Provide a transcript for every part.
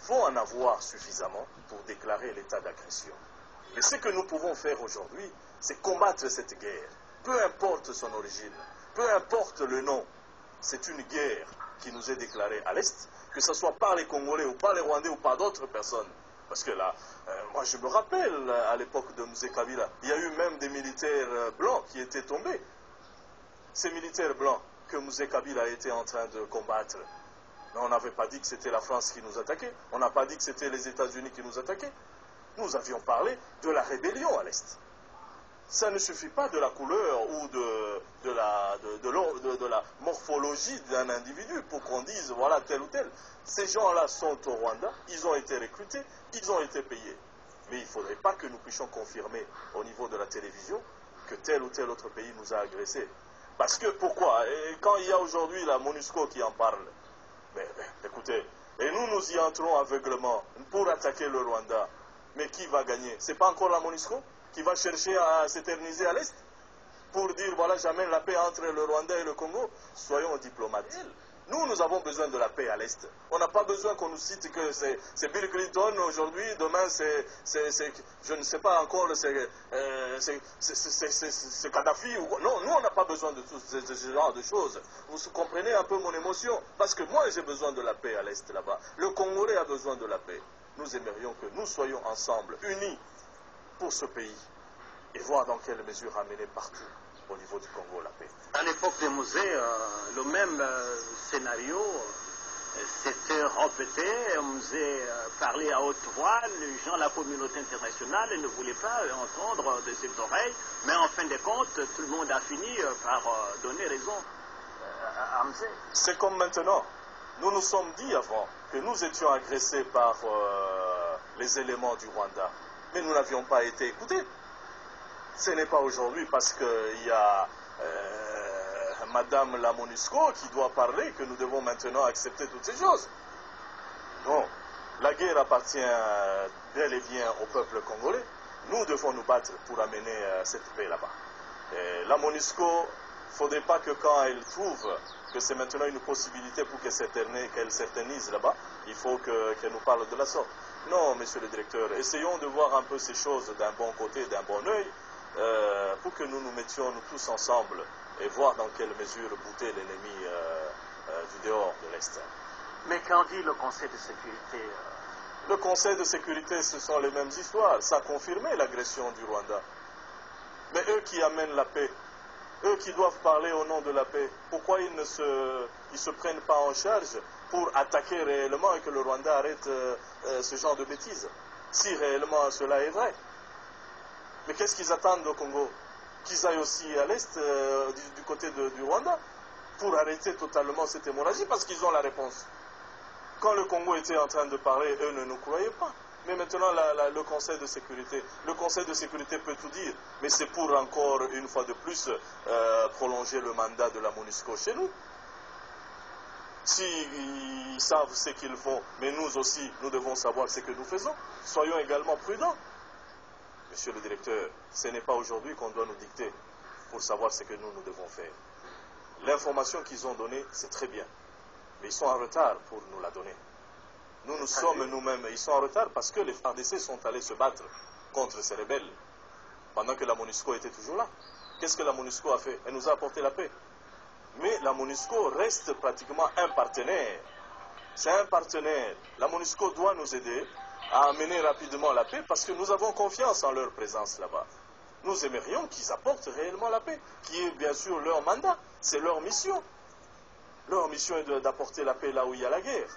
faut en avoir suffisamment pour déclarer l'état d'agression. Mais ce que nous pouvons faire aujourd'hui, c'est combattre cette guerre. Peu importe son origine, peu importe le nom, c'est une guerre qui nous est déclarée à l'Est, que ce soit par les Congolais ou par les Rwandais ou par d'autres personnes. Parce que là, moi je me rappelle, à l'époque de Mzee Kabila, il y a eu même des militaires blancs qui étaient tombés. Ces militaires blancs que Mzee Kabila était en train de combattre, mais on n'avait pas dit que c'était la France qui nous attaquait, on n'a pas dit que c'était les États-Unis qui nous attaquaient. Nous avions parlé de la rébellion à l'Est. Ça ne suffit pas de la couleur ou de la morphologie d'un individu pour qu'on dise voilà tel ou tel. Ces gens-là sont au Rwanda, ils ont été recrutés, ils ont été payés. Mais il ne faudrait pas que nous puissions confirmer au niveau de la télévision que tel ou tel autre pays nous a agressés. Parce que pourquoi? Et quand il y a aujourd'hui la MONUSCO qui en parle, mais écoutez, et nous y entrons aveuglement pour attaquer le Rwanda. Mais qui va gagner? Ce n'est pas encore la MONUSCO qui va chercher à s'éterniser à l'Est pour dire voilà j'amène la paix entre le Rwanda et le Congo? Soyons diplomates. Nous avons besoin de la paix à l'Est. On n'a pas besoin qu'on nous cite que c'est Bill Clinton aujourd'hui, demain c'est je ne sais pas encore, c'est Kadhafi. Non, nous on n'a pas besoin de tout ce genre de choses. Vous comprenez un peu mon émotion? Parce que moi j'ai besoin de la paix à l'Est là-bas. Le Congolais a besoin de la paix. Nous aimerions que nous soyons ensemble, unis pour ce pays et voir dans quelle mesure amener partout au niveau du Congo la paix. À l'époque des musées, le même scénario s'était répété. Musée parlait à haute voix, les gens, la communauté internationale ne voulaient pas entendre de ses oreilles, mais en fin de compte, tout le monde a fini par donner raison à Musée. C'est comme maintenant. Nous nous sommes dit avant que nous étions agressés par les éléments du Rwanda, mais nous n'avions pas été écoutés. Ce n'est pas aujourd'hui parce qu'il y a Madame la MONUSCO qui doit parler que nous devons maintenant accepter toutes ces choses. Non, la guerre appartient bel et bien au peuple congolais. Nous devons nous battre pour amener cette paix là-bas. La MONUSCO, il ne faudrait pas que quand elle trouve que c'est maintenant une possibilité pour qu'elle s'éternise là-bas, il faut qu'elle nous parle de la sorte. Non, monsieur le directeur, essayons de voir un peu ces choses d'un bon côté, d'un bon œil, pour que nous nous mettions nous tous ensemble et voir dans quelle mesure bouter l'ennemi du dehors de l'Est. Mais qu'en dit le Conseil de sécurité Le Conseil de sécurité, ce sont les mêmes histoires. Ça a confirmé l'agression du Rwanda. Mais eux qui amènent la paix, eux qui doivent parler au nom de la paix, pourquoi ils ne se prennent pas en charge pour attaquer réellement et que le Rwanda arrête ce genre de bêtises, si réellement cela est vrai? Mais qu'est-ce qu'ils attendent au Congo? Qu'ils aillent aussi à l'est, du côté du Rwanda, pour arrêter totalement cette hémorragie, parce qu'ils ont la réponse. Quand le Congo était en train de parler, eux ne nous croyaient pas. Mais maintenant, le Conseil de sécurité peut tout dire. Mais c'est pour encore une fois de plus prolonger le mandat de la MONUSCO chez nous. S'ils savent ce qu'ils font, mais nous aussi, nous devons savoir ce que nous faisons. Soyons également prudents. Monsieur le directeur, ce n'est pas aujourd'hui qu'on doit nous dicter pour savoir ce que nous devons faire. L'information qu'ils ont donnée, c'est très bien. Mais ils sont en retard pour nous la donner. Nous sommes nous-mêmes, ils sont en retard parce que les FARDC sont allés se battre contre ces rebelles pendant que la MONUSCO était toujours là. Qu'est-ce que la MONUSCO a fait? Elle nous a apporté la paix. Mais la MONUSCO reste pratiquement un partenaire. C'est un partenaire. La MONUSCO doit nous aider à amener rapidement la paix parce que nous avons confiance en leur présence là-bas. Nous aimerions qu'ils apportent réellement la paix, qui est bien sûr leur mandat, c'est leur mission. Leur mission est d'apporter la paix là où il y a la guerre,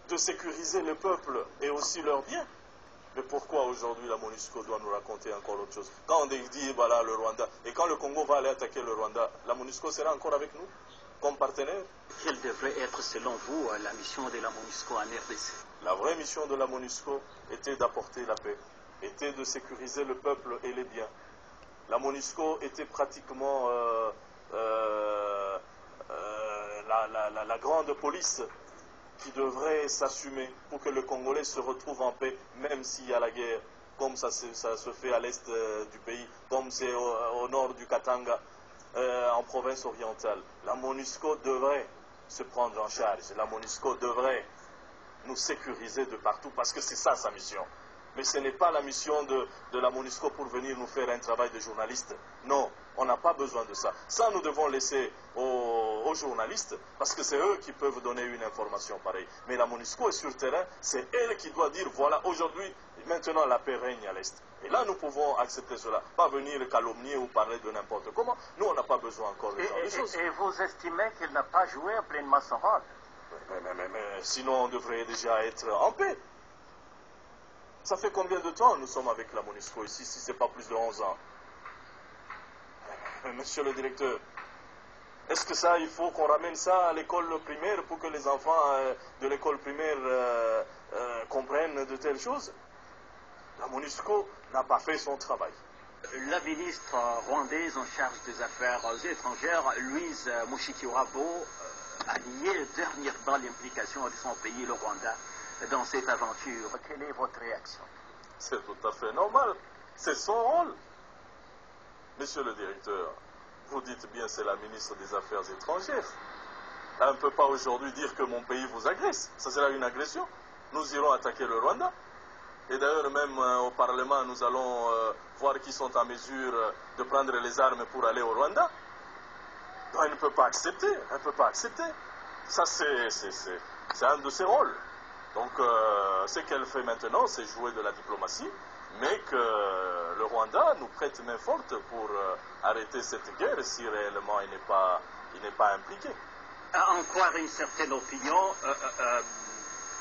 de sécuriser le peuple et aussi leurs biens. Mais pourquoi aujourd'hui la MONUSCO doit nous raconter encore autre chose? Quand on dit voilà le Rwanda, et quand le Congo va aller attaquer le Rwanda, la MONUSCO sera encore avec nous comme partenaire? Quelle devrait être selon vous la mission de la MONUSCO en RDC? La vraie mission de la MONUSCO était d'apporter la paix, était de sécuriser le peuple et les biens. La MONUSCO était pratiquement la grande police qui devrait s'assumer pour que le Congolais se retrouve en paix, même s'il y a la guerre, comme ça se fait à l'est du pays, comme c'est au nord du Katanga, en province orientale. La MONUSCO devrait se prendre en charge. La MONUSCO devrait nous sécuriser de partout, parce que c'est ça sa mission. Mais ce n'est pas la mission de la MONUSCO pour venir nous faire un travail de journaliste. Non, on n'a pas besoin de ça. Ça, nous devons laisser aux journalistes, parce que c'est eux qui peuvent donner une information pareille. Mais la MONUSCO est sur le terrain, c'est elle qui doit dire, voilà, aujourd'hui, maintenant la paix règne à l'Est. Et là, nous pouvons accepter cela. Pas venir calomnier ou parler de n'importe comment. Nous, on n'a pas besoin encore de ce genre de choses. Et vous estimez qu'il n'a pas joué pleinement son rôle? Mais sinon, on devrait déjà être en paix. Ça fait combien de temps nous sommes avec la MONUSCO ici, si ce n'est pas plus de 11 ans? Monsieur le directeur, est-ce que ça, il faut qu'on ramène ça à l'école primaire pour que les enfants de l'école primaire comprennent de telles choses? La MONUSCO n'a pas fait son travail. La ministre rwandaise en charge des affaires étrangères, Louise Mushikiwabo, a nié dernièrement l'implication de son pays, le Rwanda, dans cette aventure. Quelle est votre réaction? C'est tout à fait normal. C'est son rôle. Monsieur le directeur, vous dites bien c'est la ministre des Affaires étrangères. Elle ne peut pas aujourd'hui dire que mon pays vous agresse. Ça sera une agression. Nous irons attaquer le Rwanda. Et d'ailleurs, même au Parlement, nous allons voir qui sont en mesure de prendre les armes pour aller au Rwanda. Donc, elle ne peut pas accepter. Elle ne peut pas accepter. Ça, c'est un de ses rôles. Donc, ce qu'elle fait maintenant, c'est jouer de la diplomatie, mais que le Rwanda nous prête main forte pour arrêter cette guerre si réellement il n'est pas impliqué. En croire une certaine opinion,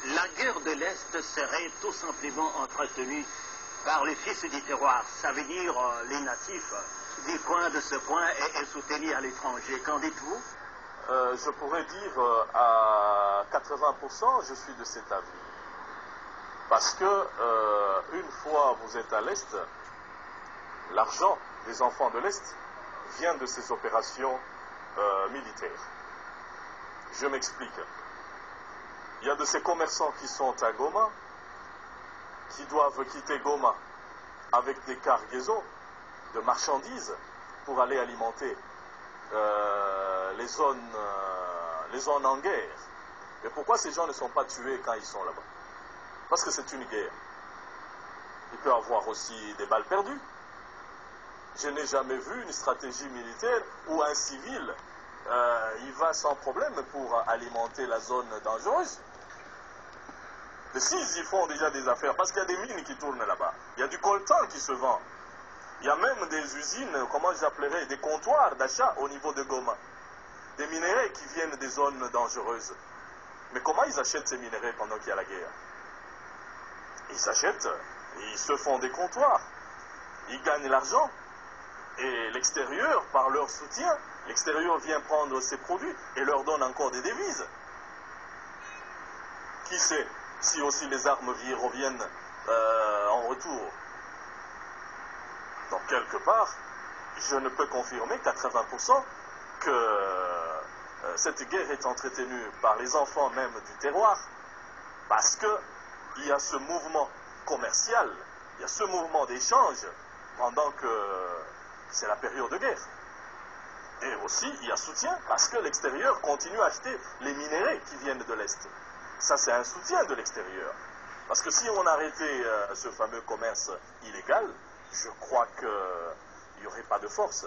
la guerre de l'Est serait tout simplement entretenue par les fils du terroir, ça veut dire les natifs du coin de ce coin et soutenir à l'étranger. Qu'en dites-vous? Je pourrais dire à 80%, je suis de cet avis. Parce que une fois vous êtes à l'Est, l'argent des enfants de l'Est vient de ces opérations militaires. Je m'explique. Il y a de ces commerçants qui sont à Goma, qui doivent quitter Goma avec des cargaisons de marchandises pour aller alimenter les zones en guerre. Mais pourquoi ces gens ne sont pas tués quand ils sont là-bas? Parce que c'est une guerre. Il peut y avoir aussi des balles perdues. Je n'ai jamais vu une stratégie militaire où un civil il va sans problème pour alimenter la zone dangereuse. Les CIS, ils font déjà des affaires parce qu'il y a des mines qui tournent là-bas. Il y a du coltan qui se vend. Il y a même des usines, comment j'appellerais, des comptoirs d'achat au niveau de Goma. Des minerais qui viennent des zones dangereuses. Mais comment ils achètent ces minerais pendant qu'il y a la guerre? Ils achètent, ils se font des comptoirs. Ils gagnent l'argent. Et l'extérieur, par leur soutien, l'extérieur vient prendre ces produits et leur donne encore des devises. Qui sait si aussi les armes reviennent en retour? Donc quelque part, je ne peux confirmer 80% que cette guerre est entretenue par les enfants même du terroir, parce qu'il y a ce mouvement commercial, il y a ce mouvement d'échange pendant que c'est la période de guerre. Et aussi, il y a soutien parce que l'extérieur continue à acheter les minerais qui viennent de l'Est. Ça, c'est un soutien de l'extérieur. Parce que si on arrêtait ce fameux commerce illégal, je crois qu'il n'y aurait pas de force.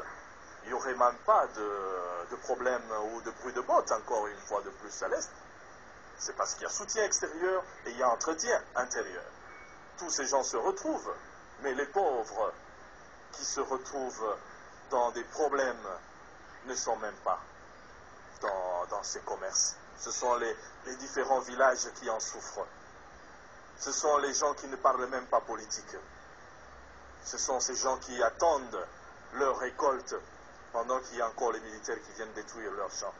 Il n'y aurait même pas de problème ou de bruit de bottes, encore une fois de plus à l'Est. C'est parce qu'il y a soutien extérieur et il y a entretien intérieur. Tous ces gens se retrouvent, mais les pauvres qui se retrouvent dans des problèmes ne sont même pas dans ces commerces. Ce sont les différents villages qui en souffrent. Ce sont les gens qui ne parlent même pas politique. Ce sont ces gens qui attendent leur récolte pendant qu'il y a encore les militaires qui viennent détruire leurs champs.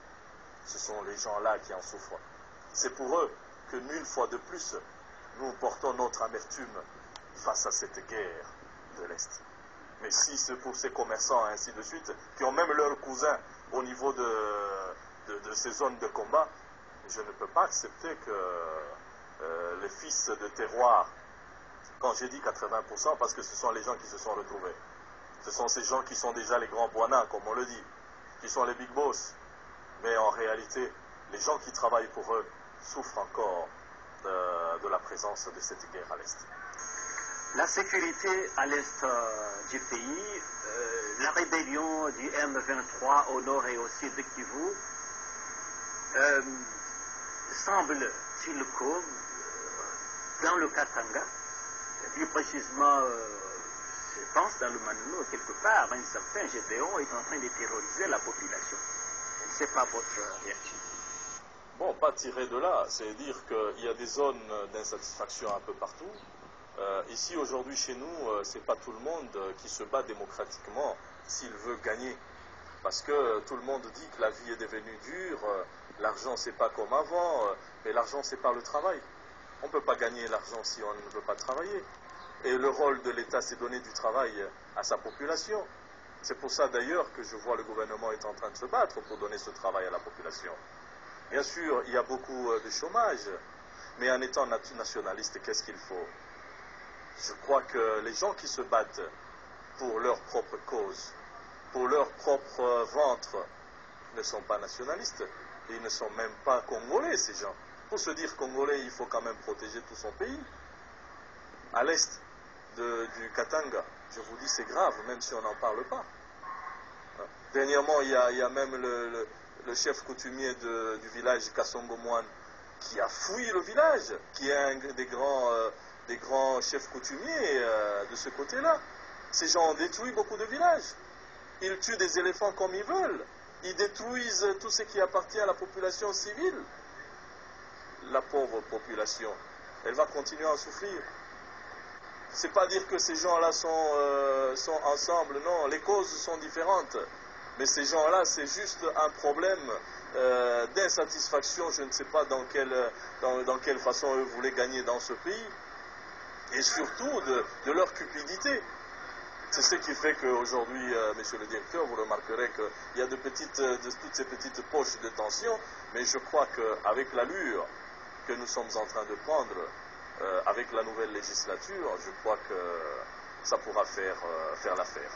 Ce sont les gens-là qui en souffrent. C'est pour eux que, une fois de plus, nous portons notre amertume face à cette guerre de l'Est. Mais si c'est pour ces commerçants, ainsi de suite, qui ont même leurs cousins au niveau de ces zones de combat, je ne peux pas accepter que les fils de terroir, quand j'ai dit 80%, parce que ce sont les gens qui se sont retrouvés. Ce sont ces gens qui sont déjà les grands boinas, comme on le dit, qui sont les big boss. Mais en réalité, les gens qui travaillent pour eux souffrent encore présence de cette guerre à l'Est. La sécurité à l'Est du pays, la rébellion du M23 au nord et au sud de Kivu, semble-t-il que dans le Katanga, plus précisément, je pense dans le Manuno, quelque part, un certain Gédéon est en train de terroriser la population. Je ne sais pas votre réaction. Bon, pas tirer de là, c'est dire qu'il y a des zones d'insatisfaction un peu partout. Ici, aujourd'hui, chez nous, c'est pas tout le monde qui se bat démocratiquement s'il veut gagner. Parce que tout le monde dit que la vie est devenue dure, l'argent c'est pas comme avant, mais l'argent c'est par le travail. On ne peut pas gagner l'argent si on ne veut pas travailler. Et le rôle de l'État, c'est donner du travail à sa population. C'est pour ça d'ailleurs que je vois le gouvernement est en train de se battre pour donner ce travail à la population. Bien sûr, il y a beaucoup de chômage, mais en étant nationaliste, qu'est-ce qu'il faut? Je crois que les gens qui se battent pour leur propre cause, pour leur propre ventre, ne sont pas nationalistes. Et ils ne sont même pas congolais, ces gens. Pour se dire congolais, il faut quand même protéger tout son pays. À l'est du Katanga, je vous dis, c'est grave, même si on n'en parle pas. Dernièrement, il y a même le chef coutumier du village Kassongo-Moine qui a fouillé le village, qui est un des grands chefs coutumiers de ce côté-là. Ces gens ont détruit beaucoup de villages. Ils tuent des éléphants comme ils veulent. Ils détruisent tout ce qui appartient à la population civile. La pauvre population, elle va continuer à souffrir. C'est pas dire que ces gens-là sont ensemble, non, les causes sont différentes. Mais ces gens-là, c'est juste un problème d'insatisfaction, je ne sais pas dans quelle façon eux voulaient gagner dans ce pays. Et surtout de leur cupidité. C'est ce qui fait qu'aujourd'hui, monsieur le directeur, vous remarquerez qu'il y a de toutes ces petites poches de tension, mais je crois qu'avec l'allure que nous sommes en train de prendre, avec la nouvelle législature, je crois que ça pourra faire l'affaire.